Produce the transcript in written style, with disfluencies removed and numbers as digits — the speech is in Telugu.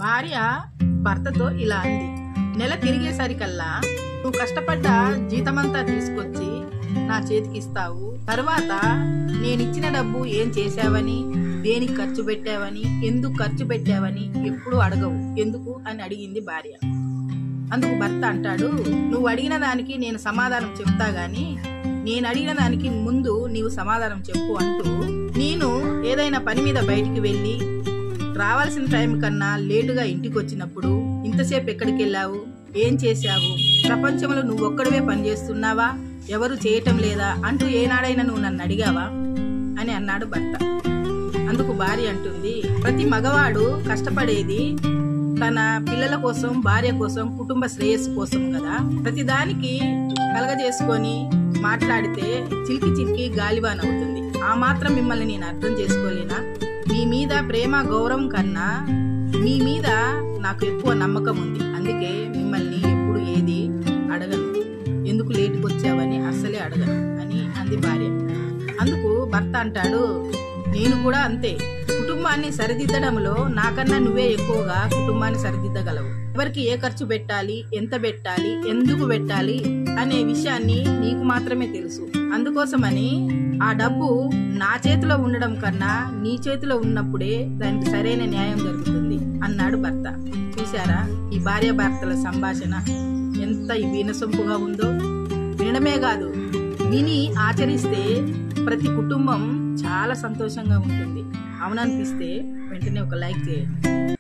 భార్య భర్తతో ఇలా అంది, నెల తిరిగేసరికల్లా నువ్వు కష్టపడ్డ జీతమంతా తీసుకొచ్చి నా చేతికి ఇస్తావు, తర్వాత నేనిచ్చిన డబ్బు ఏం చేశావని, దేనికి ఖర్చు పెట్టావని, ఎందుకు ఖర్చు పెట్టావని ఎప్పుడు అడగవు, ఎందుకు అని అడిగింది భార్య. అందుకు భర్త అంటాడు, నువ్వు అడిగిన దానికి నేను సమాధానం చెప్తా గాని నేను అడిగిన దానికి ముందు నీవు సమాధానం చెప్పు అంటూ, నేను ఏదైనా పని మీద బయటికి వెళ్ళి రావాల్సిన టైం కన్నా లేటుగా ఇంటికి వచ్చినప్పుడు ఇంతసేపు ఎక్కడికి వెళ్ళావు, ఏం చేశావు, ప్రపంచంలో నువ్వు ఒక్కడివే పని చేస్తున్నావా, ఎవరు చేయటం లేదా అంటూ ఏనాడైనా నువ్వు నన్ను అడిగావా అని అన్నాడు భర్త. అందుకు భార్య అంటుంది, ప్రతి మగవాడు కష్టపడేది తన పిల్లల కోసం, భార్య కోసం, కుటుంబ శ్రేయస్సు కోసం కదా. ప్రతిదానికి కలగజేసుకొని మాట్లాడితే చిలికి చిలికి గాలివాన్ అవుతుంది. ఆ మాత్రం మిమ్మల్ని నేను అర్థం చేసుకోలేనా? మీ మీద ప్రేమ గౌరవం కన్నా మీ మీద నాకు ఎక్కువ నమ్మకం ఉంది. అందుకే మిమ్మల్ని ఎప్పుడు ఏది అడగను, ఎందుకు లేటుకు వచ్చావని అస్సలే అడగను అని అంది భార్య. అందుకు భర్త అంటాడు, నేను కూడా అంతే. కుటుంబాన్ని సరిదిద్దడంలో నాకన్నా నువ్వే ఎక్కువగా కుటుంబాన్ని సరిదిద్దగలవు. ఎవరికి ఏ ఖర్చు పెట్టాలి, ఎంత పెట్టాలి, ఎందుకు పెట్టాలి అనే విషయాన్ని నీకు మాత్రమే తెలుసు. అందుకోసమని ఆ డబ్బు నా చేతిలో ఉండడం కన్నా నీ చేతిలో ఉన్నప్పుడే దానికి సరైన న్యాయం జరుగుతుంది అన్నాడు భర్త. చూశారా ఈ భార్య భర్తల సంభాషణ ఎంత వినసొంపుగా ఉందో? వినడమే కాదు, విని ఆచరిస్తే ప్రతి కుటుంబం చాలా సంతోషంగా ఉంటుంది. అవుననిపిస్తే వెంటనే ఒక లైక్ చేయండి.